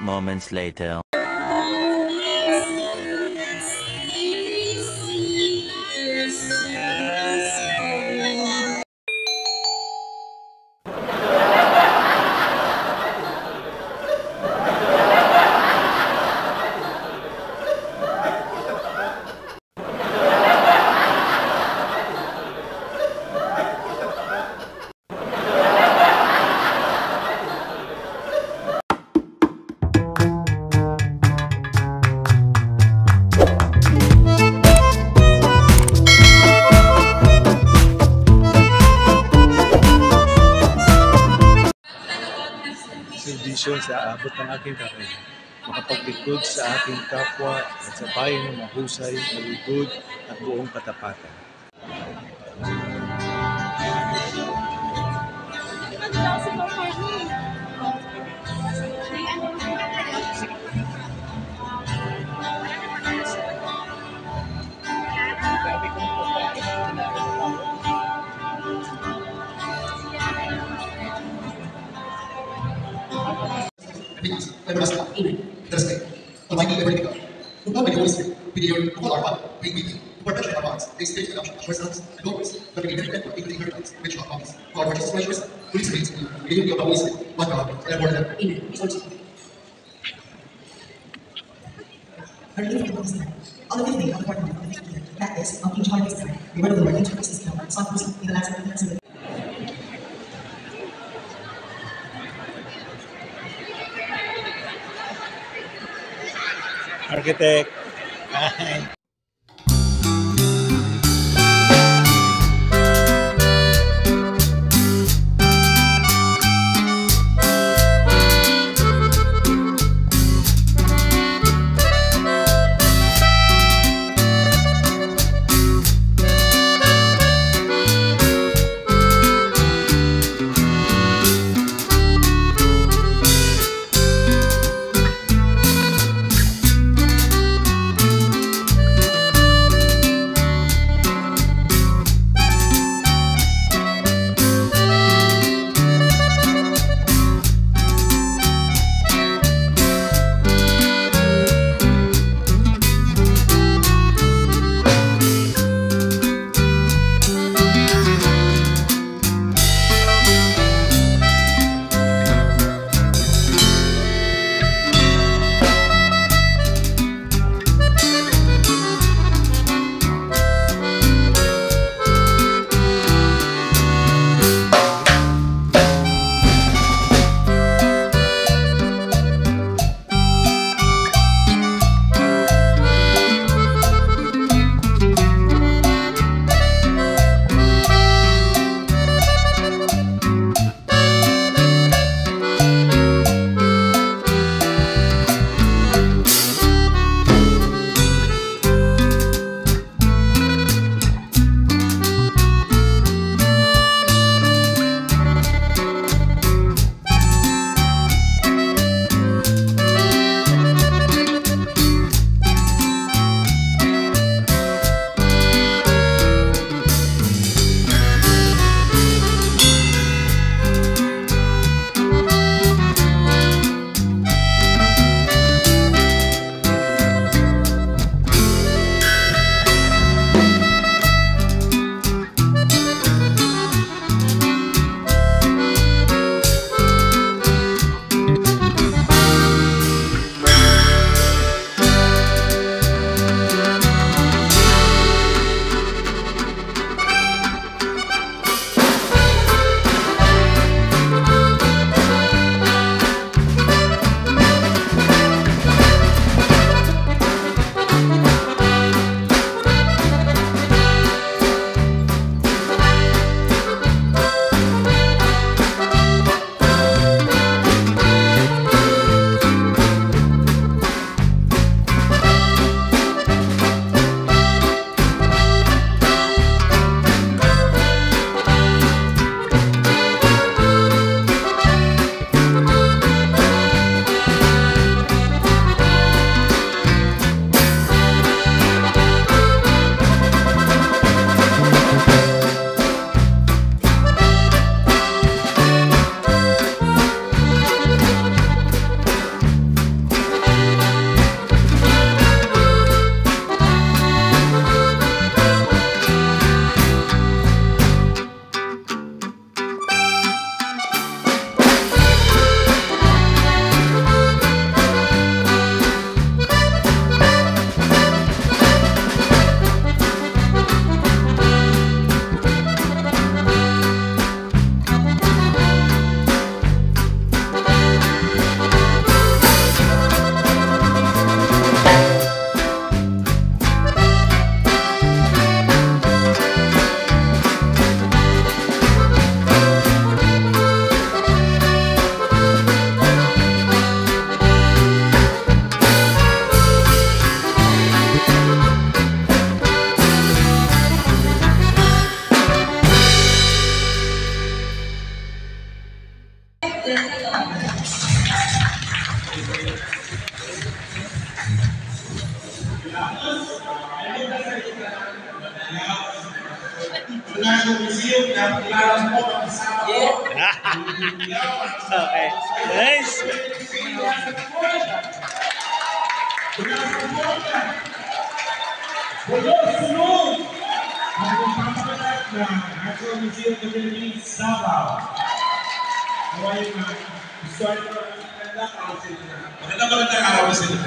moments later. Servisyo sa abot ng aking kamay, makapaglikod sa aking kapwa at sa bayan ng mahusay, maligod at buong katapatan. Everlasting, Thursday, Almighty ever living God, who come by the Holy Spirit, with your whole our Father, bring with you, to perfection of our hearts, they state adoption of our sons and daughters, that we may benefit into the inheritance which God promised. For our Lord Jesus Christ, your Son, who lives and reigns with you, in the unity of the Holy Spirit, one God, forever and ever. Amen. Our reading from the Holy Spirit. On the fifth day of the 4th month of the 15th year, that is, of King Charles time, the word of the Lord came to Ezekiel, son of Uzi, in the lands of the Architect. Okay. Nice. Sunod! Ang magpapakalap na National Museum of the Philippines, Davao. Kaya yung gusto ay magandang araw sila. Magandang araw sila.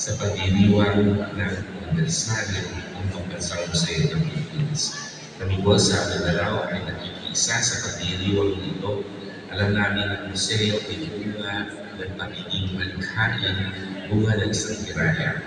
Sa pagdiriwang ng anibersaryo ng pagbansaw sa iyo ng Philippines. Kami po sa Mindanao ay nakikiisa sa pagdiriwang ito. Alam namin ang museo ay bunga ng pagiging malikhain, bunga ng isang tiraya.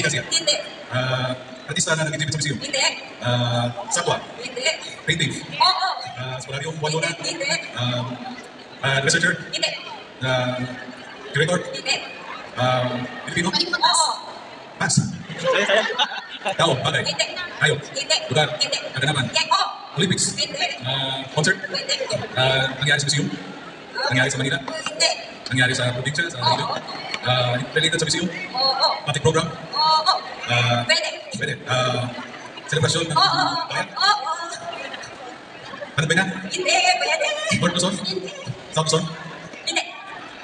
Hindi. Artista na nag-exhibit sa museum. Hindi. Satwa. Hindi. Painting. Oo. Spolaryong Wandona. Hindi. Researcher. Hindi. Curator? Hindi. Pilipino? Oo. Pass. Tao, bagay. Hindi. Hayop. Hindi. Lugar. Hindi. Kaganapan. Hindi. Oo. Olympics. Hindi. Concert. Hindi. Nangyari sa museum. Nangyari sa Manila. Hindi. Nangyari sa probinsya, sa Manila. Related sa museum. Oo. Matic program. Oo. Pwede. Pwede. Celebration. Oo. Bayan. Oo. Ano ba na? Hindi. Pwede. North Luzon? Hindi. South Luzon? Hindi.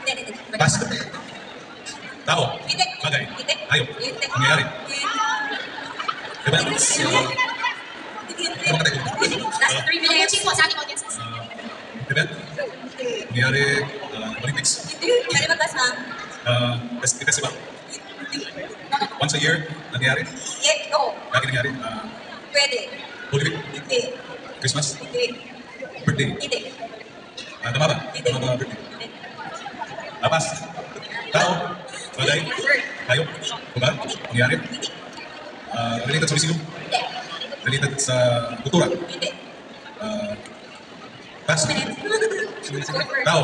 Hindi. Pass. Tao. Hindi. Bagay. Hindi. Hayop. Hindi. Nangyayari. Events. Last 3 minutes. Po sa ating audiences. Event. Nangyayari. Olympics. Hindi. Pwede magbasa. Festival. Once a year. Nangyayari. No. Lagi nangyayari. Pwede. Holy Week. Hindi. Christmas. Hindi. Birthday. Hindi. Damaba. Hindi. Damaba birthday. Lapas. Tao. Bagay. Hayop. Lugar. Nangyayari. Related sa museum. Hindi. Related sa kultura. Hindi. Pass. Tao.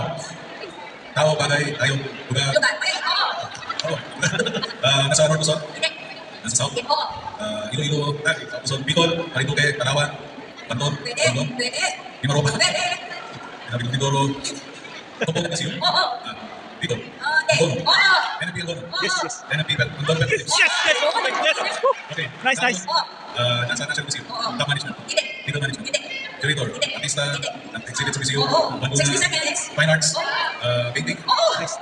Tao, bagay, hayop, lugar. Lugar. Pwede. Oo. Oo. Nasa North Luzon. Hindi. Nasa South. Oo. Iloilo, South Luzon, Bicol, Marinduque, Palawan, Banton, Pwede. Bandong, Pwede. Limaropa, Pwede. Bintindoro, Topo, Museum, Oo. Bicol, Hindi. Oo. NFP Angono, Yes, yes. NFP Bandong, Yes, yes. Okay. Nice, nice. Oo. Nasa National Museum, Oo. Top Management, Hindi. Legal Management, Hindi. Curator, Hindi. Artista, Hindi. Exhibit sa Museum, Oo. Banduna, 60 seconds. Fine Arts, Oo. Painting, Oo. Nice.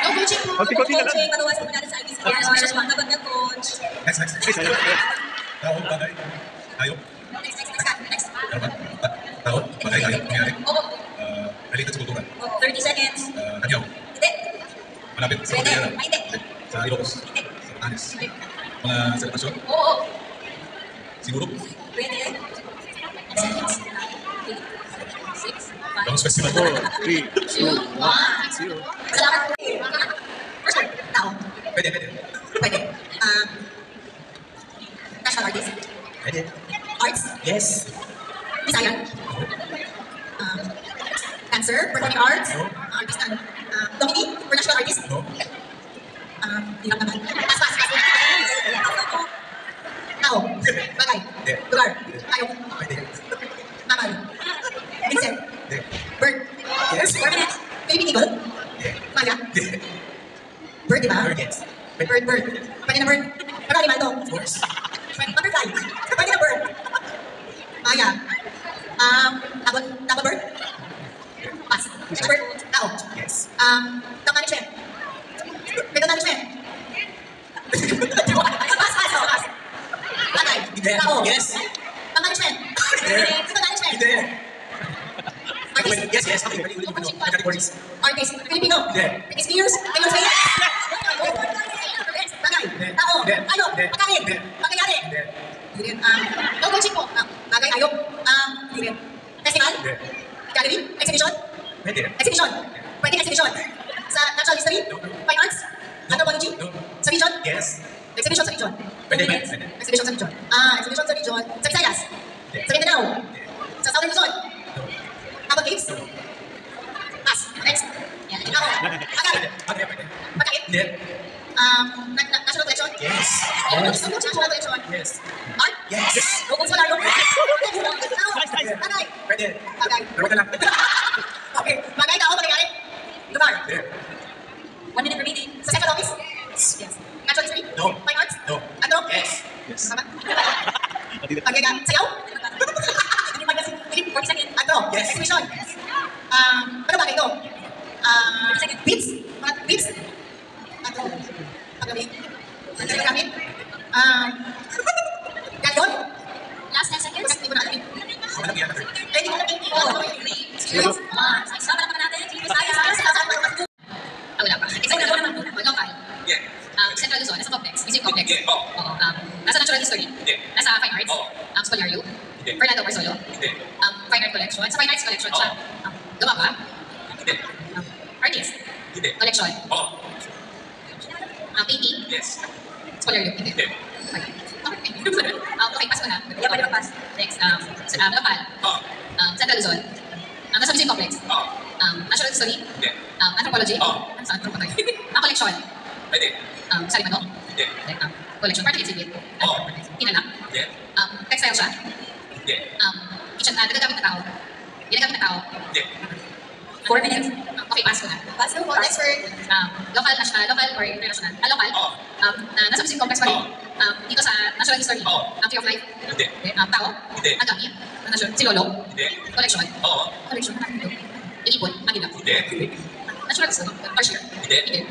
Coaching po. Konti-konti na lang. Coaching. Mabawasan mo natin sa IBC. Yes, mga kapag ng coach. next. Nice, nice. Tao, bagay, hayop, Next. ano ba? Tao, bagay, hayop, nangyari, Oo. related sa kultura, Oo. 30 seconds. Tagyaw, Hindi. malapit sa Pwede. Cordillera, Ay, hindi. sa Ilocos, Hindi. sa Batanes, Hindi. mga selebrasyon, Oo. siguro, Pwede. 10 seconds. 6, 5, Bangos Festival, 4, 3, 2, 1. 0. Salamat. First one. Tao. pwede, Pwede. National artist. pwede, Arts. yes, Design. Dancer. Performing arts. No. Artist. Nominee. For national artist. no, Hirap naman. Pass. Tao. Bagay. Hindi. Lugar. Tayo. pwede, Mammal. Insect. hindi, Bird. Yes. 4 minutes. Philippine eagle. hindi, Maya. hindi, Bird, di ba? Bird, yes. Bird. Pwede na bird. Ano animal to? of course, Butterfly. Pwede na bird. Maya. Double bird. Pass. Bird. Tao. yes, Top management. Middle management. Pass. Bagay. Hindi. Tao. Yes. Top management. Hindi. Middle management. hindi, Artist. yes, okay, categories, Artist. Filipino. Hindi. Britney Spears. Taylor Swift. Bagay. Tao. Hindi. Hayop. Hindi. Pagkain. Hindi. Pangyayari. hindi, Hindi rin. Coaching po. Bagay. Hayop. Hindi rin. Festival. hindi, Gallery. Exhibition. pwede, Exhibition. Pwedeng exhibition. Sa natural history. Fine arts. Anthropology. No. Sa region. yes, Exhibition sa region. Pwede. Exhibition sa region. Exhibition sa region. Sa Visayas. Sa Mindanao. Sa Southern Luzon. Abang Caves. Pass. Next. Yan. Ako. Agad. pwede, Pagkain. hindi, National collection. yes, National collection. yes, Art. yes, Logos wala. Nice. Bagay. pwede, Bagay. pero wag na lang, Okay. Bagay tao. Bagay. Lugar. hindi, 1 minute remaining. Sa second office. Yes. Natural history. No. Fine arts. No. Ano? Yes. Yes. Tama? Pagyaga. Sayaw? Hindi pa kasi. 40 seconds. Ano? Yes. Exhibition. Ano bagay ito? Beats? Mga beats? Ano? Paggamit? Paggamit? Gayon? Last 10 seconds? Hindi mo na alam. wag na lang yan, Hindi mo na Serious? Sama naman natin. Wala pa. Exam na naman po. Local. yeah, Central Luzon, nasa complex, museum complex. Yeah. Oh. Oo. Nasa natural history. Yeah. Nasa fine arts. Oh. Scolarium. Yeah. Fernando Marzolo. hindi, Fine art collection. Sa fine arts collection siya. Gawa ba? hindi, Artist. hindi, Collection. oh, Painting. yes, Scholarship. Hindi. hindi, Okay, pass ko na. Yeah, pwede mag-pass. Next. Local. oh, Central Luzon. Nasa museum complex. oh, National history. hindi, Anthropology? Oo. Ano sa anthropology? Collection? Pwede. Sari manok? Hindi. Collection, part of exhibit? Oo. Kinalak? Hindi. Textile siya? Hindi. Kitchen, nagagamit na tao? Ginagamit na tao? Hindi. 4 minutes? Okay, pass ko na. Pass mo po. Next word. Local or international? Local? Oo. Nasa museum complex pa rin? Dito sa National History? Oo. Tree of Life? Hindi. Tao? Hindi. Ang gamit? Si Lolo? Hindi. Collection? Oo. Collection? Yung ipon? Manila? Hindi. Natural gusto? Torture? Hindi. Hindi.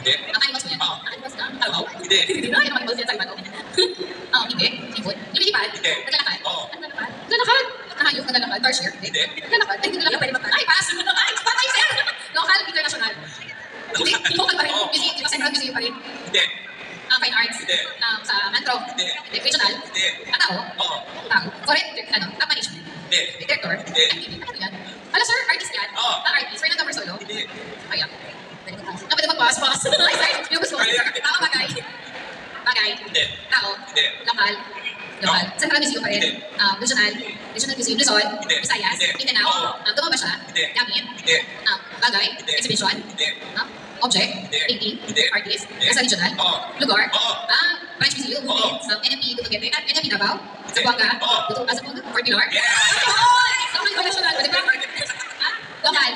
Hindi. Ang animals mo yan? Ang animals na? Kalabaw? Hindi. Hindi na, yung animals yan sa ibato. Hindi. Ipon? Lumilipad? Hindi. Naglalakad? Oo. Naglalakad? Naglalakad? Nahayok, naglalakad? Torture? Hindi. Naglalakad? Hindi naglalakad pwede magpapay. Ay, pass! Ay, patay sir! Local, international? Hindi. Local pa rin. Oo. Museum, diba central museum pa rin? Hindi. Fine arts? Hindi. Sa antro? Hindi. Regional? Hindi. Tao? Oo. Tao? Correct? Top management? Hindi. Director? Hindi. Activity? Ano yan? Hala sir, artist yan? Oo. Artist? Fernando Marsolo? Hindi. Kaya. Pwede mag-pass? Pass. Ay, sorry. Yung gusto mo. Tao, bagay? Bagay? Hindi. Tao? Hindi. Lokal? Lokal? Central Museum pa rin? Hindi. Regional? Regional Museum? Luzon? Hindi. Visayas? Hindi. Mindanao? Oo. Gumawa ba siya? Hindi. Gamit? Hindi. Bagay? Hindi. Exhibition? Hindi. Object? Hindi. Painting? Hindi. Artist? Hindi. Nasa regional? Oo. Lugar? Oo. Branch Museum? Oo. NMP Dutuguete? NMP Davao? Zamboanga? Oo. Zamboanga? Fort Pilar? Yeah! Local o national? Pwede ba? Local?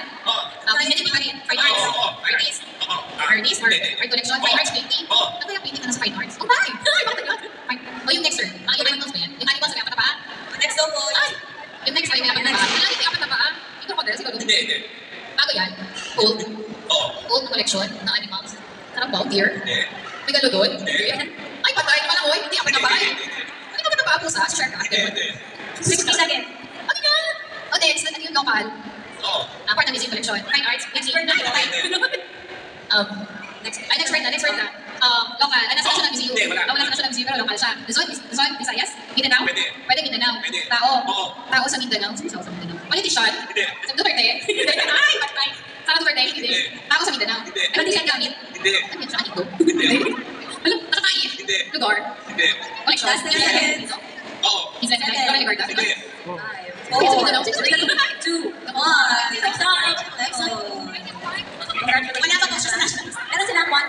NMP pa rin? Fine arts? Oo. Artist? Oo. Artist? Art collection? Oo. Fine arts painting? Oo. Ano kaya painting na nasa fine arts? Oh, bye! Ay, bakit yun? Fine. O yung next sir? Yung animals ba yan? Yung animals na may apat na paa? Next daw po. Ay! Yung next ay may apat na paa. Ano yung apat na paa? Yung crocodile? Siguro? Hindi. Hindi. Bago yan? Old? Oo. Old na collection ng animals? Carabao? Deer? Hindi. Megalodon? Hindi. Ay, patay naman ako. Hindi apat na paa eh. Ano apat na paa? Pusa? Si Shark? Hindi. Hindi. 60 seconds. Ano yan? O next, ano yung local? Oo. Part ng museum collection. Fine arts. Next word na. Next word na. Local. Nasa National Museum. Hindi, wala. Wala sa National Museum pero local siya. Luzon, Visayas, Mindanao. Pwede. Pwede Mindanao. Pwede. Tao. Oo. Tao sa Mindanao. Sino sa Mindanao? Politician. Hindi. Duterte. Ay, patay. Sara Duterte. Hindi. Tao sa Mindanao. Hindi. Ano din siya gamit? Hindi. Ano yan siya? Ito? Hindi. Ano? Nakakait? Hindi. Lugar? Hindi. Collection? Oo. Business guy? Local Ligarda? Hindi. Sino sa Mindanao? Sino sa Mindanao? 2. Come on. Next one. Wala pa po siya sa national. Meron silang one.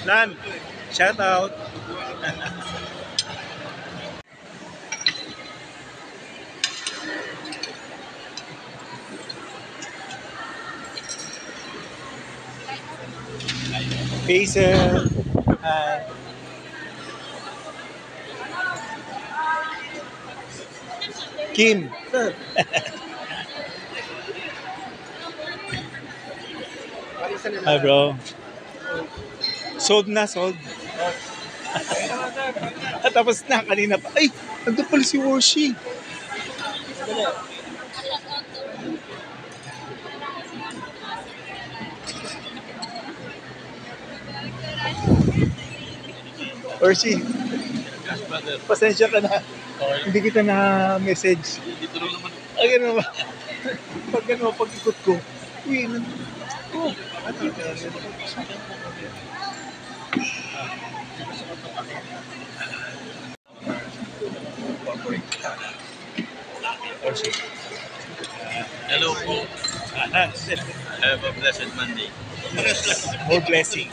Lan, shout out. Pacer. Hi. Kim. Hi bro. Sold na, sold. Tapos na, kanina pa. Ay, nandun pala si Worshi. Worshi, pasensya ka na. Hindi kita na-message. Ay, ano ba? Pag ikot ko, uy, oh. Hello po. Have a blessed Monday. More blessing. More blessing.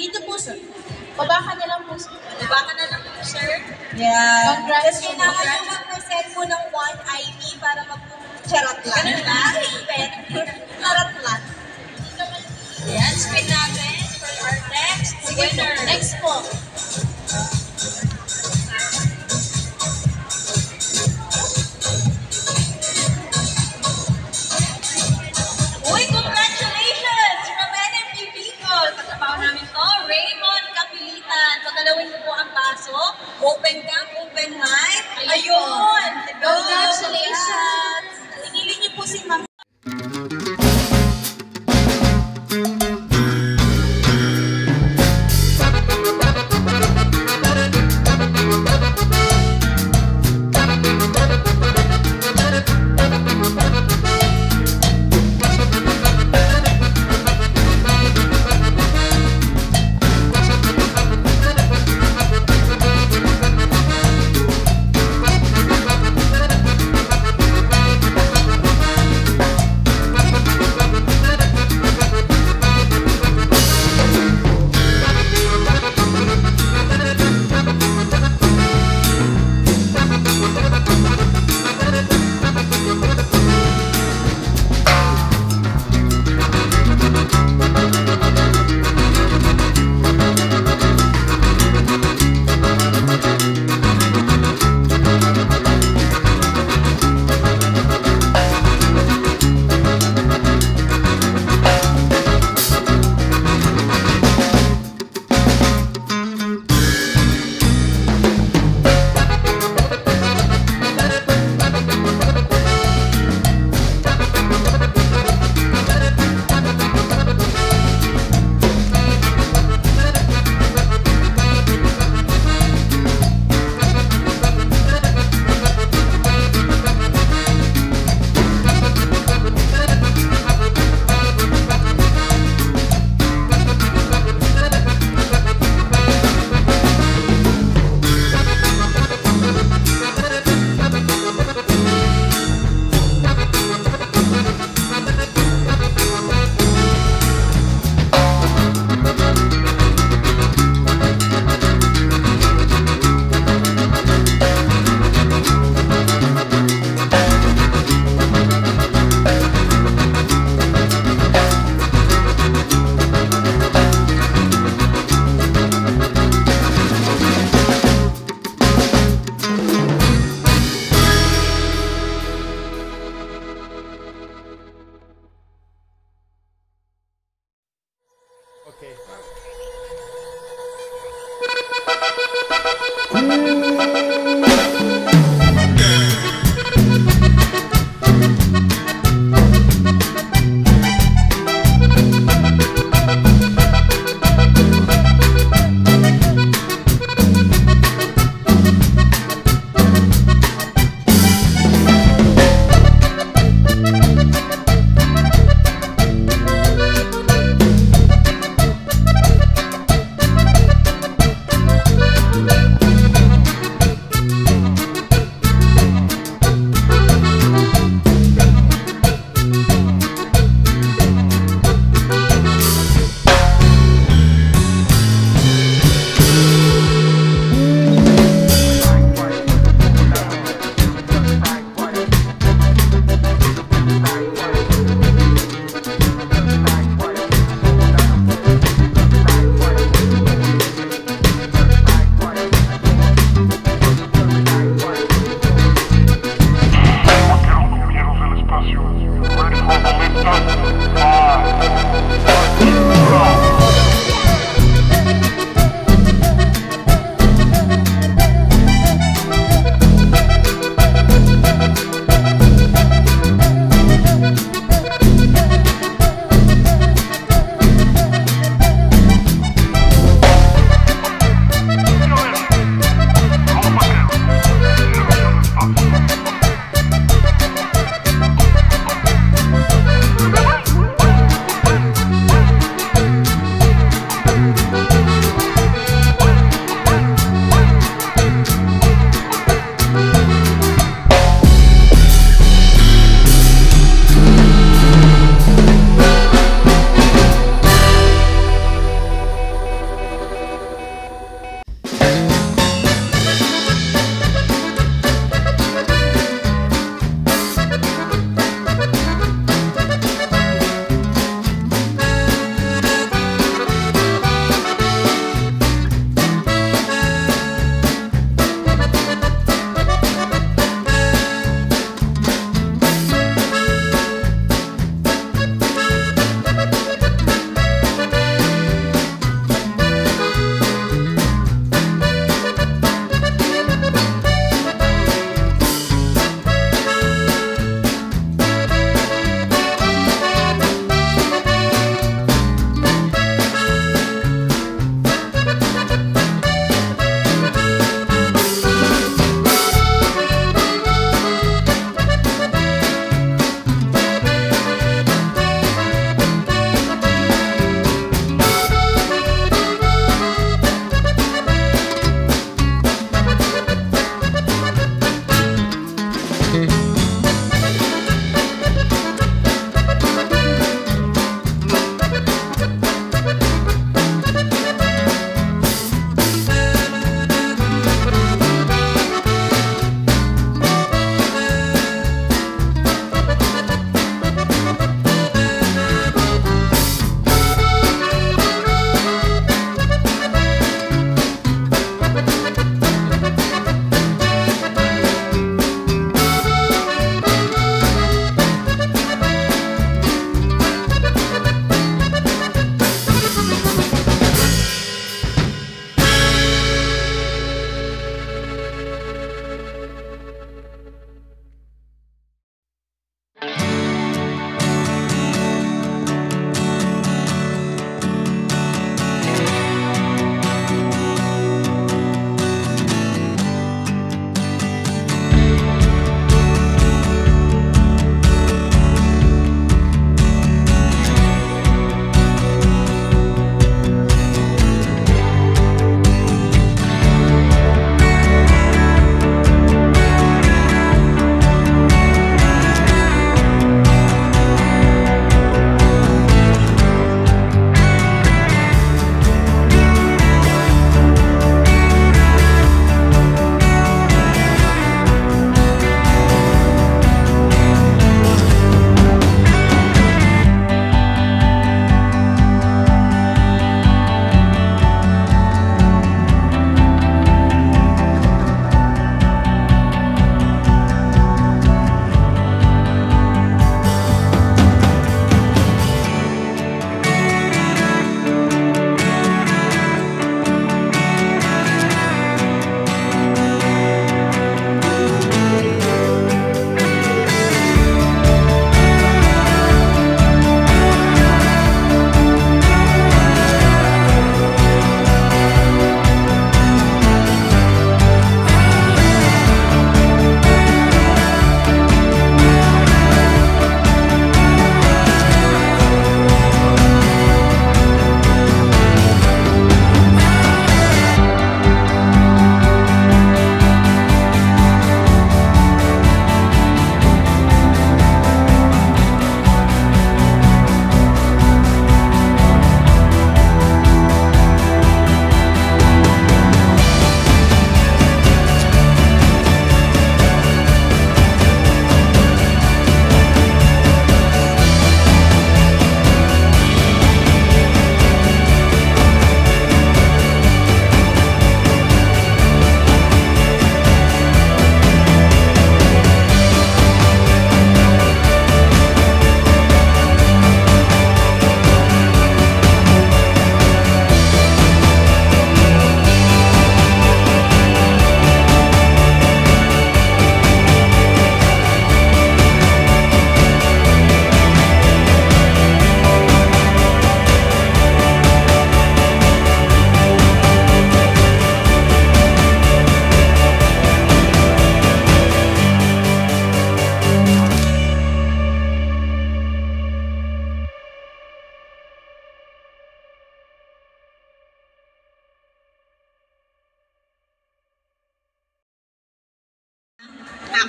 Dito po, sir. Baba ka na lang po, sir. Baba ka na lang po, sir. Yeah. Congrats. Kasi kailangan mo mag-present mo ng 1 ID para mag-charot lang. Ganun ba? Charot lang. Yan, screen natin for our next winner. Next po. Uy, congratulations from NMP Bicol. Katrabaho namin to, Raymond Capilio. makapasok. Open camp, open mic. Ayun! Congratulations! Tingilin niyo po si Ma'am.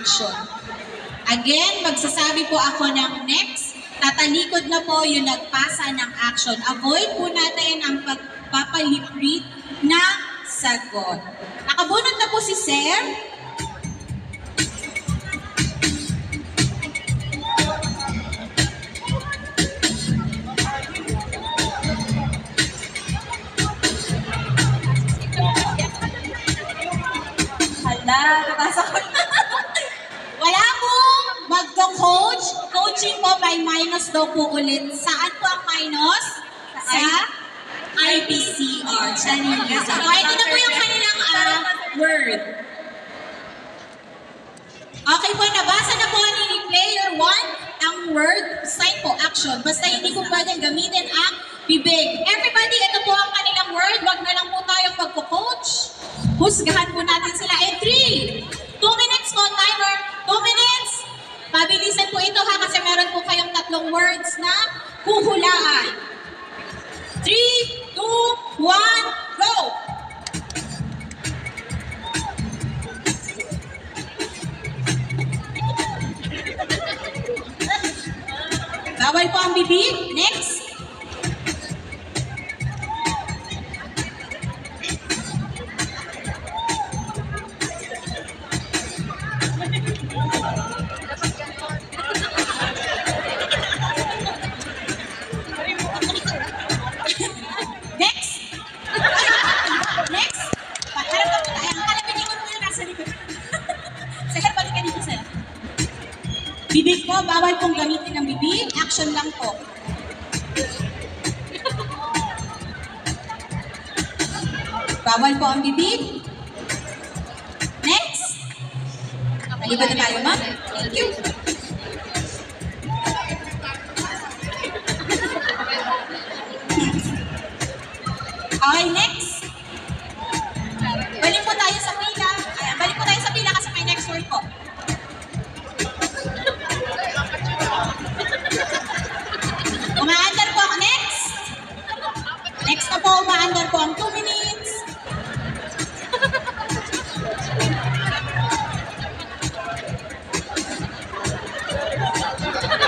action. Again, magsasabi po ako ng next. Tatalikod na po yung nagpasa ng action. Avoid po natin ang pagpapaliprit ng sagot. Nakabunot na po si Sir. Nabasa ko na. Wala pong magko-coach. Coaching po by minus daw po ulit. Saan po ang minus? Sa IPCR. So, ito na po yung kanilang word. Okay po, nabasa na po ni player 1 ang word. Sign po, action. Basta hindi po pwedeng gamitin ang bibig. Everybody, ito po ang kanilang word. Wag na lang po tayong magko-coach. Husgahan po natin sila. 3, 2 minutes po, timer. 2 minutes. Pabilisan po ito ha, kasi meron po kayong 3 words na huhulaan. 3, 2, 1, go! Bawal po ang bibig. Next. Bibig po, bawal pong gamitin ng bibig. Action lang po. Bawal po ang bibig. Next. Malibad na tayo, ma'am. Thank you. Okay, next. Balik po tayo sa pila. Ayan, balik po tayo sa pila kasi may next word po. Umaandar po ang next. Next na po, umaandar po ang 2 minutes.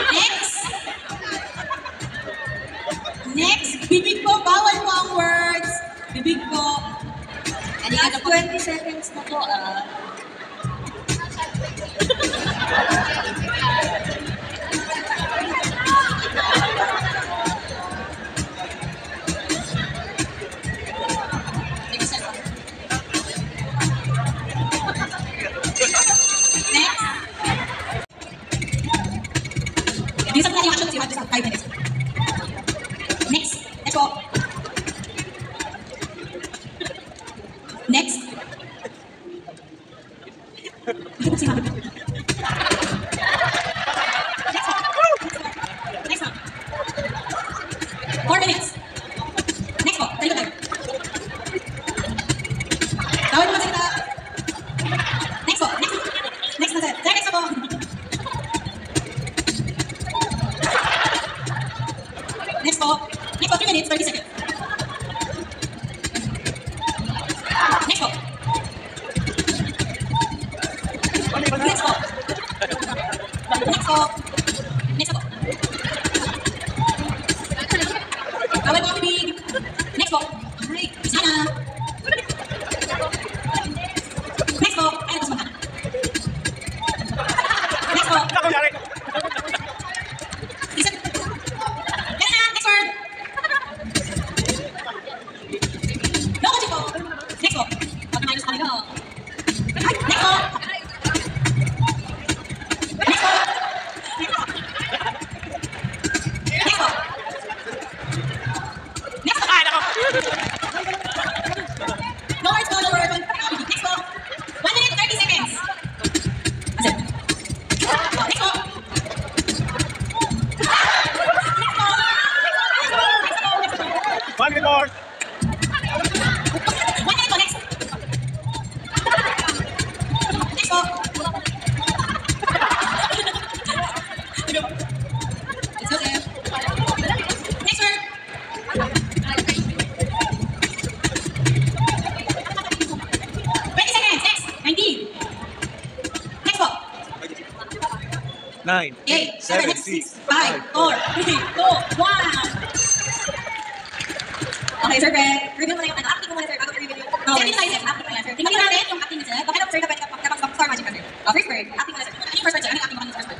Next. Next. Bibig po, bawal po ang words. Bibig po. Last 20 seconds na po. Bilisan mo na yung action kasi you have just 5 minutes. Next. Let's go. Next. Dito po sinabi. Next one. 4 minutes. Next po. Tayo tayo. Tawag naman sila. Next po. Next. Next na sir. Sir, next po. Next po. Next po, 3 minutes, 30 seconds. Next po. Next po. Next po. Next po. Bawal po ang bibig. Next po. Ay, isa na. Next po. Ay, gusto mo na. Next po. Isa. Yan na, next word. No, kasi po. Next po. Pag na-minus kami ko. Ay, next po. Next po. Next po. Next po. Next po. Ay, nako. No words po, no words. Next po. 1 minute, 30 seconds. That's it. Next po. Next po. 1 minute more. 1 minute po, next. Next 9, 8, 7, 7, 6, 5, 4, 3, 2, 1. Okay, sir Ben. Review mo na yung ano. Acting mo muna, sir. Bago i-review yung... Second tayo, sir. Acting mo na, sir. Tingnan natin yung acting niya, sir. Bakit sir, dapat star magic ka, sir. First word. Acting mo na, sir. Ano yung first word, sir? Ano yung acting mo na first word?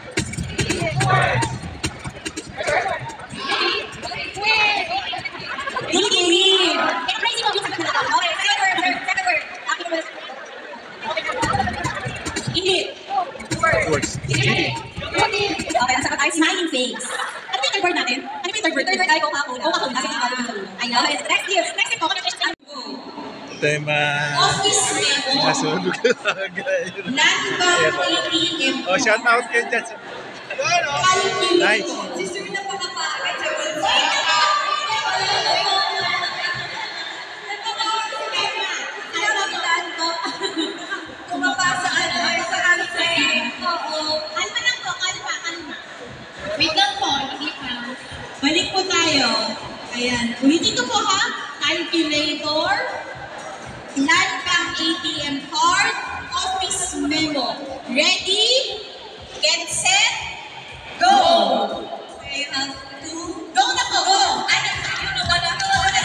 Diligid. Crazy mo yung sagot na ako. Okay, second word, sir. Second word. Acting mo na, sir. Ingit. Words. Okay, nasa tayo, smiling face. Ano ba yung third word natin? Ano ba yung third word? Third word ay Coca-Cola. Coca-Cola. Kasi ikaw yung sa ulo. Ayun. Okay, next year. Next year, Coca-Cola. Tema. Office memo. Nasunog. Non-bank ATM. Oh, shout out kayo dyan. Nice. Si Sir na pakapagod sa kumapasa ano, sa answer. Oo. Kalma lang po, kalma. Wait lang po, hindi pa. Balik po tayo. Ayan. Ulitin ko po ha. Calculator, non-bank ATM card, office memo. Ready? Get set? Go! Okay, have to... Go na po! Go! Ano? Ano ba na? Go! Ayan!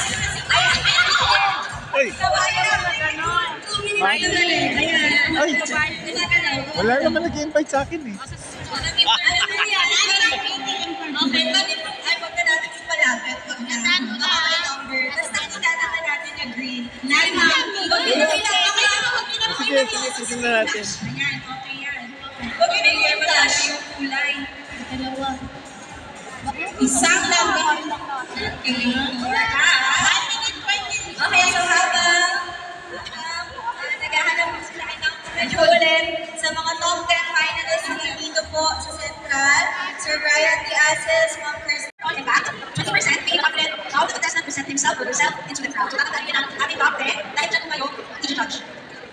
Ay! Ayan! 2 minutes na rin. Ayan. Ay! Wala naman nag-invite sa akin eh. Okay, bakit ay wag na natin ipalapit. Wag na number. Tapos nakita naman natin na green. Sige na natin. Ayan, okay yan. Huwag yun yung flash yung kulay. Dalawa. Isang lang. Okay, so habang naghahanap po sila ng medyo ulit sa mga top 10 finalists na dito po sa Central, Sir Brian Diazes, Ma'am Kirsten. In fact, 20% being confident how the contestant present himself or herself into the crowd. So nakatali ng ating top 10 dahil dyan tumayo, i-judge.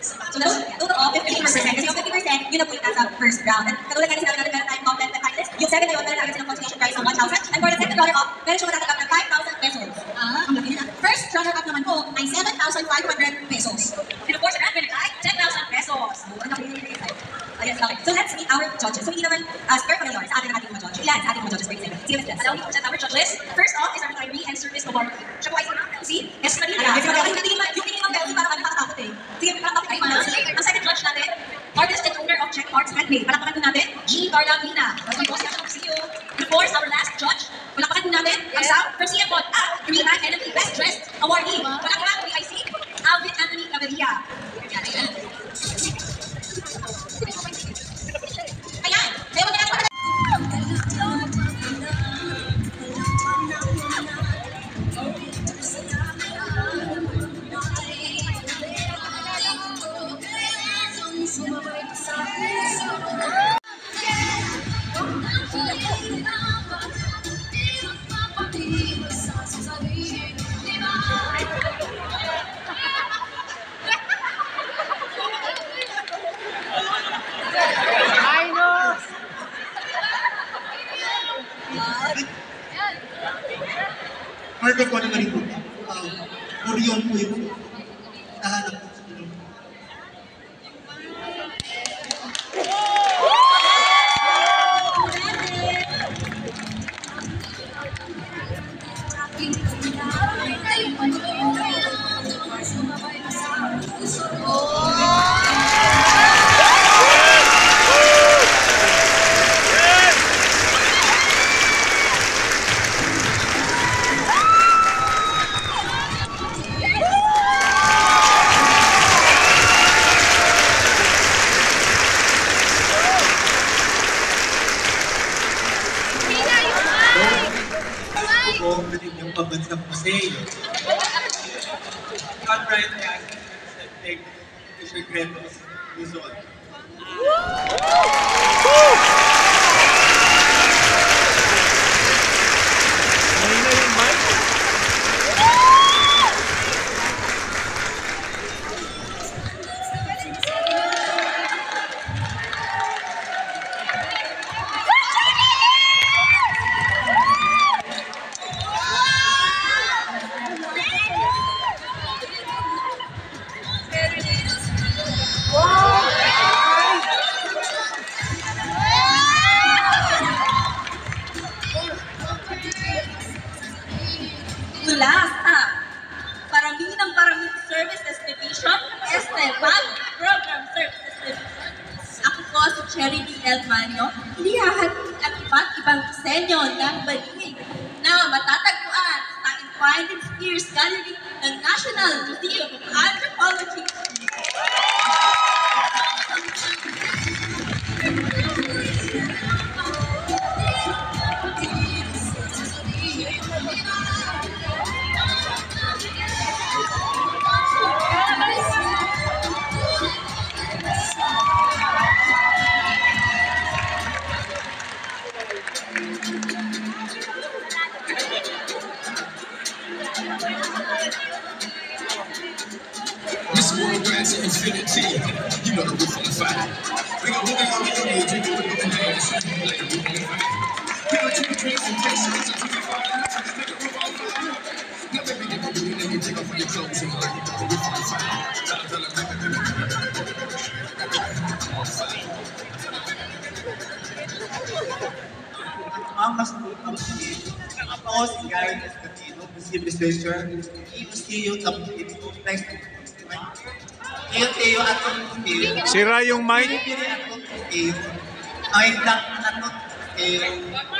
So that's total of 15%. Kasi yung 50%, yun na po yung nasa first round. And katulad nga sinabi natin meron tayong top 10 finalists. Yung second na yun, meron agad silang consolation prize ng 1,000. And for the second runner-up, meron siyang matatanggap ng 5,000 pesos. Ang laki nila. First runner-up naman po ay 7,500 pesos. And of course, the grand winner ay 10,000 pesos. Ang laki nila. Yes, okay. So let's meet our judges. So hindi naman very familiar sa atin ang ating mga judges. Ilan sa ating mga judges? Sige, allow me to present our judges. First off is our retiree and service award. Siya po ay si S. Marina. Yung tingin ng Belty para kami makatakot eh. Sige, palakpakan kayo na. Ang second judge natin, artist and owner of Check Arts Handmade. Palakpakan po natin, G. Carla Mina. That's my boss, Yasha, see you. And of course, our last judge, palakpakan po natin, ang Sam from CM Bond. Green Man Enemy Best Dressed Awardee. Palakpakan, BIC, Alvin Anthony Caveria. Ayan, kaya wag na natin Part of ano na rin po, Orion po yung nahanap po. Yung pambansang museo. Conrad Diazes and take Fisher Gretos Luzon. Cherry D. Elmanio, inihahatid ang iba't ibang disenyo ng banig na matatagpuan sa Infinite Spheres Gallery ng National Museum of Anthropology. Miss Worldwide to infinity. You know the roof on the fire. We gon' look at how we do it. You do it with the hands. Like a roof on the fire. We gon' take drinks and take shots until we fall out. Make a roof on fire. Now baby, if you do it, then you take off all your clothes and like a roof on fire. Mas ako si Gary Escatino, Museum Researcher, Museum Tapos. Thanks. Teo at Teo. Sira yung mic. Teo. Ay, lang atot.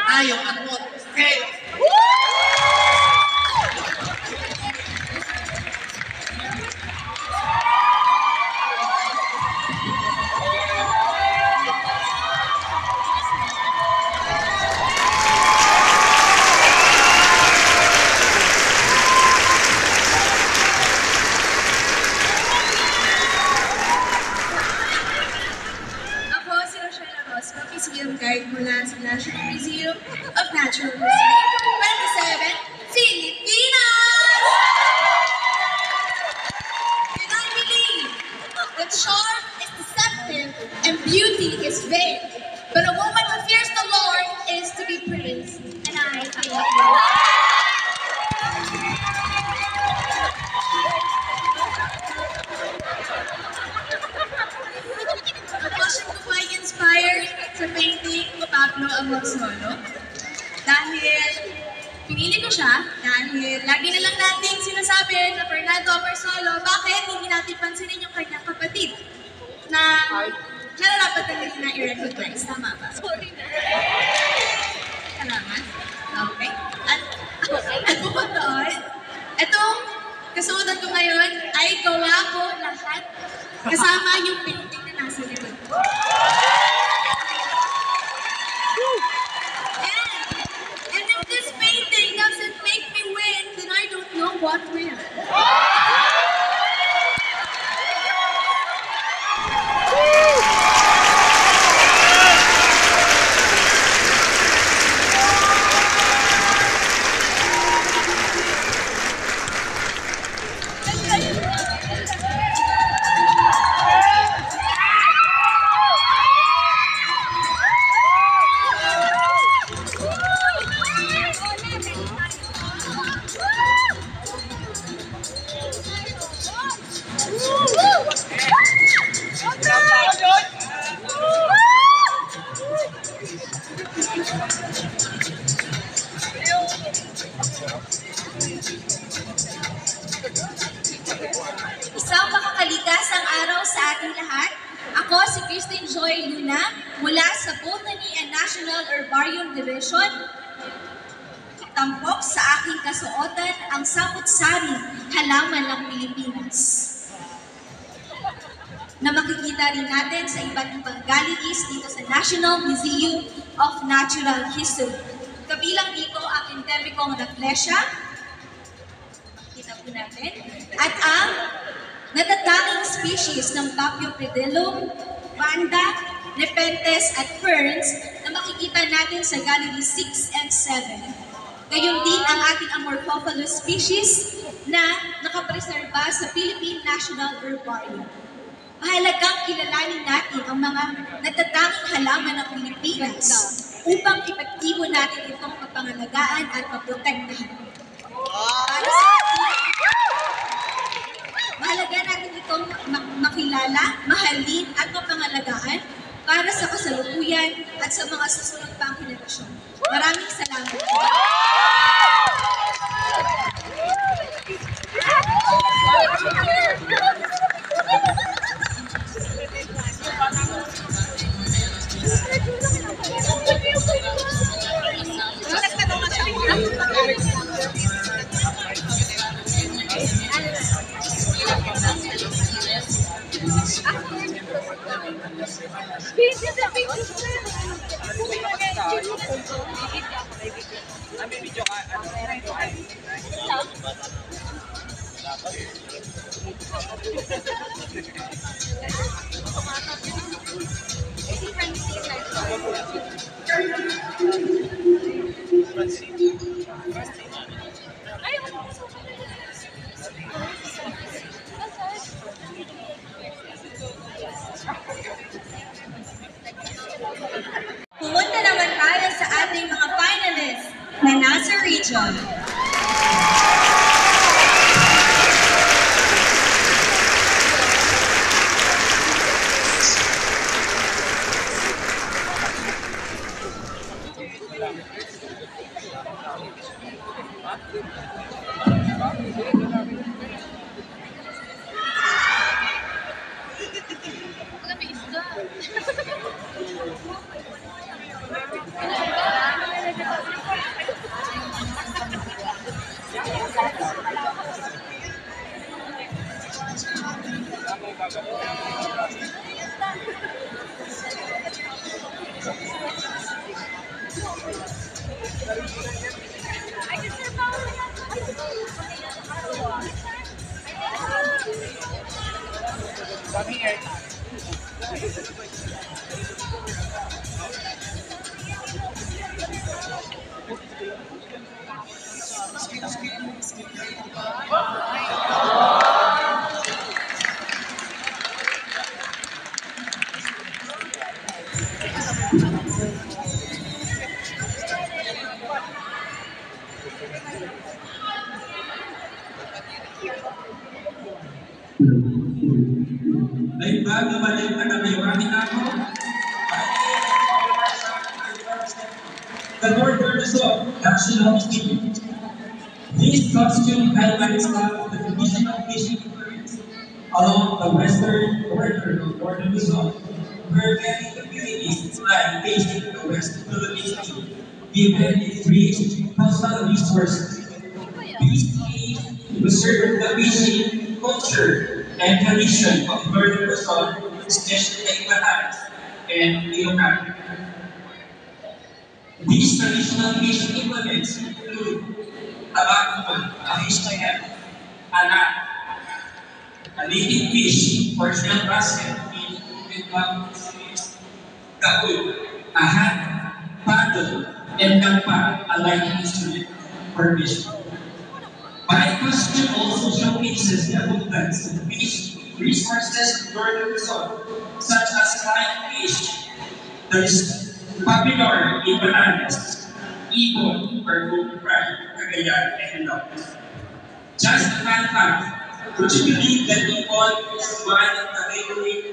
Tayong atot. Teo. Guide mula sa National Museum of Natural History 27, Pilipinas! And I believe that charm is deceptive and beauty is vain, but a woman who fears the Lord is to be praised. And I thank you. Inspired sa painting ko Pablo Amorsolo dahil pinili ko siya dahil lagi na lang natin sinasabi na Fernando Amorsolo, bakit hindi natin pansinin yung kanyang kapatid na nararapat na nila na i-recognize. Tama ba? Sorry na. Salamat. Okay. At bukod doon, itong kasuotan ko ngayon ay gawa ko lahat kasama yung painting na nasa likod ko. And if this painting doesn't make me win, then I don't know what will. Isang makakaligasang araw sa ating lahat. Ako si Christine Joy Luna mula sa Botany and National Herbarium Division. Tampok sa aking kasuotan ang samut-saring halaman ng Pilipinas na makikita rin natin sa iba't ibang galleries dito sa National Museum of Natural History. Kabilang dito ang endemikong Rafflesia, kita po natin, at ang natatanging species ng Paphiopedilum, Vanda, Nepenthes at Ferns na makikita natin sa Gallery 6 and 7. Gayon din ang ating Amorphophilus species na nakapreserba sa Philippine National Herbarium. Mahalagang kilalanin natin ang mga natatanging halaman ng Pilipinas upang epektibo natin itong mapangalagaan at maprotektahan. Para sa mahalaga natin itong makilala, mahalin at mapangalagaan para sa kasalukuyan at sa mga susunod pang henerasyon. Maraming salamat. Pumunta naman tayo sa ating mga finalists na nasa region. Baik-baik balik na kami ako. The Northern Resort National Team. This costume highlights the traditional fishing experience along the western border of Northern Resort, where many communities fly facing the West Philippines Sea, given its rich coastal resources. These teams preserve the fishing culture and tradition of Northern Luzon, especially Batanes and Ilocano. These traditional fishing implements include tabaco, a fish net, anak, a native fish or shell basket with bamboo sticks, kahoy, a hat, paddle, and kampa, a lighting instrument for fishing. My costume also showcases the abundance of fish resources of Northern Luzon, such as flying fish, there is popular in Batanes, ibon, or gold crab, Cagayan, and Ilocos. Just a fun fact, would you believe that ibon is one of the favorite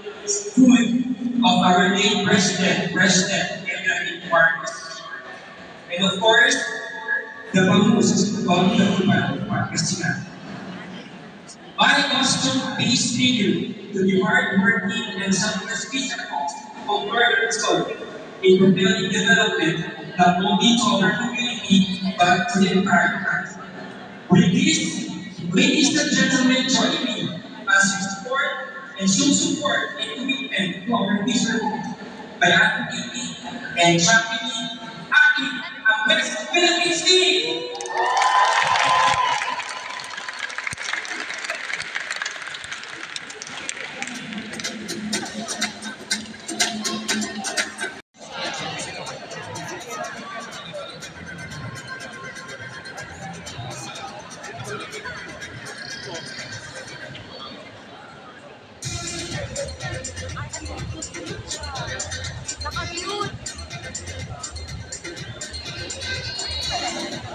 food of our late President Edgar Marcos? And of course, the bangus is called the Pangasinan. My costume pays tribute to the hard-working and selfless people of Northern Luzon in propelling development not only to our community but to the entire country. With this, ladies and gentlemen, join me as you support and show support and commitment to our fishermen by advocating and championing acting ang West Philippines team.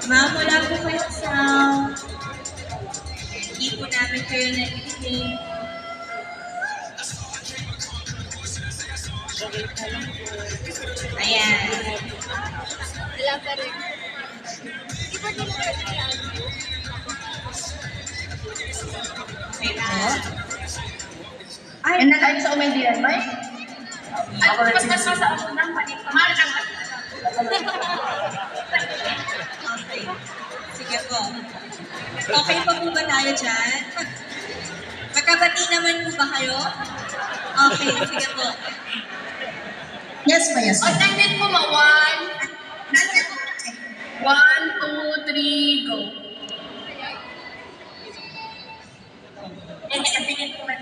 Ma'am, wala po kayong sound. Hindi po namin kayo naiinig. Ayan. Wala pa rin. Ay, nag-ayos sa umendilan, May? At mas sa unang panipamahal ng Okay. Sige po. Okay pa po ba tayo dyan? Magkabati naman po ba kayo? Okay, sige po. Yes, ma, yes. O, timeline mo ma. 1, 2, 3, go. Tingin ko man.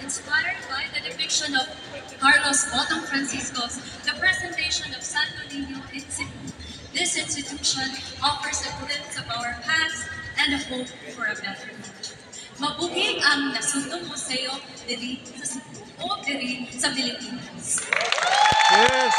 Inspired by the depiction of Carlos Botong Francisco's The Presentation of Santo Niño in Cebu. This institution offers a glimpse of our past and a hope for a better future. Mabukid ang nasundong museo diri sa Cebu o diri sa Pilipinas. Yes!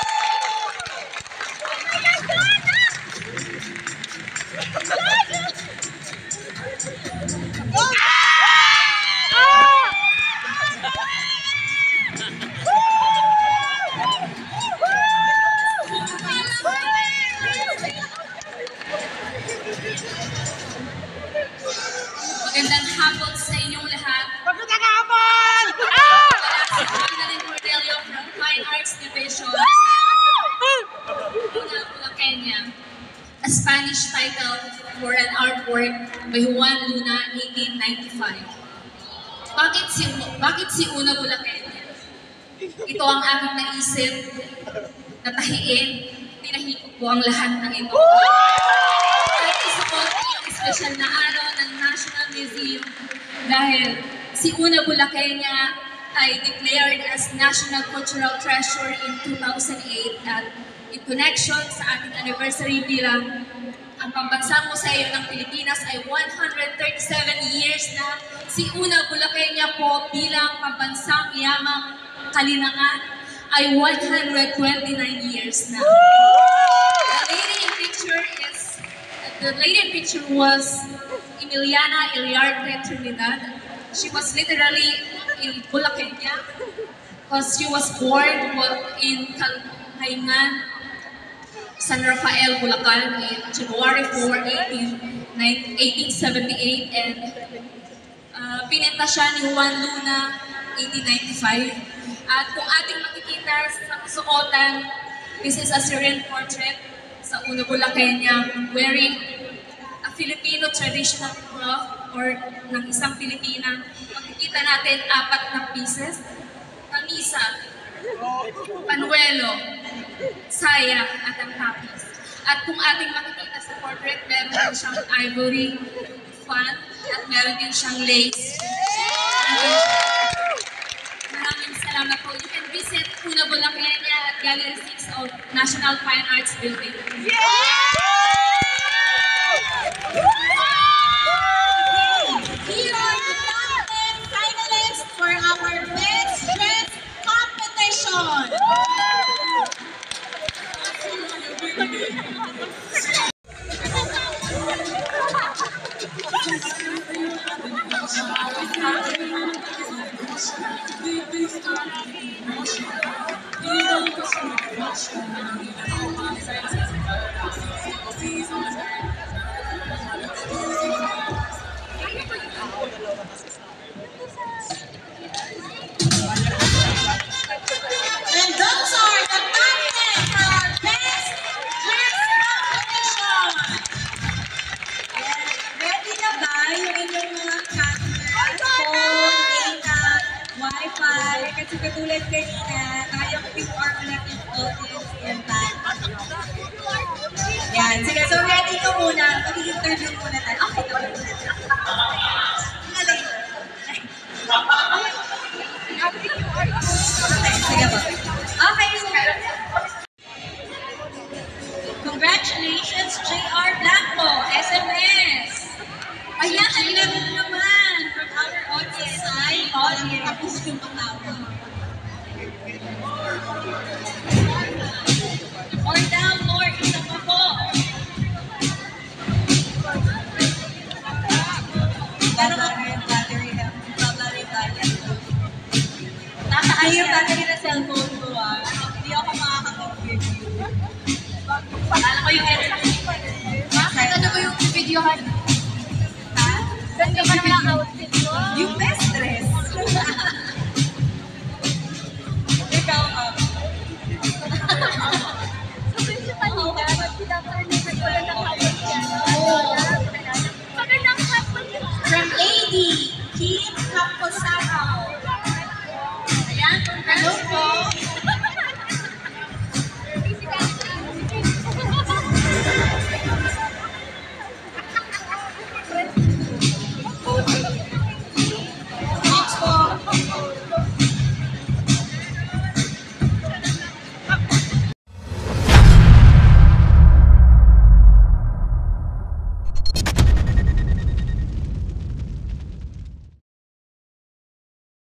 Magandang hapon sa inyong lahat. Magandang hapon! Si Annalyn Cordelio from Fine Arts Division. Una, Kenya. A Spanish title for an artwork by Juan Luna, 1895. Bakit si Una Bulaqueña? Ito ang aking naisip, natahiin, tinahiko ko ang lahat ng ito. At isuot yung special na araw ng National Museum dahil si Una Bulaqueña ay declared as National Cultural Treasure in 2008 at in connection sa ating anniversary bilang ang pambansang museo ng Pilipinas ay 137 years na. Si Una Bulaqueña po bilang pambansang yamang kalinangan ay 129 years na. The lady in picture was Emiliana Iliarte Trinidad. She was literally in Bulaqueña because she was born in Calhaingan, San Rafael, Bulacan in January 4, 1878 and pinenta siya ni Juan Luna 1895. At kung ating makikita sa suotan, this is a Syrian portrait sa Una Bulaqueña wearing a Filipino traditional cloth or ng isang Pilipina. Makikita natin 4 na pieces, kamisa, panuelo, saya at ang tapis. At kung ating makikita sa portrait, meron din siyang ivory fan at meron din siyang lace. Maraming salamat po. You can visit Una Bulaqueña at Gallery 6 of National Fine Arts Building. Here are the top 10 finalists for our Best Dress Competition. And those are the top 10 for our Best Dress Competition. Ready na ba yung inyong mga camera, phone, data, Wi-Fi? Kasi katulad kanina, kayang QR mo lang yung audience and time. Yan, sige. So ready ka muna. Mag-i-interview muna tayo. Okay ka muna. Galing. Sige po. Okay, sir. Congratulations, JR Blanco, SMS. Ayan, ang level naman from our audience. Ay, audience. Tapos yung panglawa. Or down, Lord, isa pa po. Nataas yung battery na cellphone ko ah. Hindi ako makakapag-review. Alam ko yung headset. Bakit? Ano ba yung videohan? Ha? Ganda ka lang out.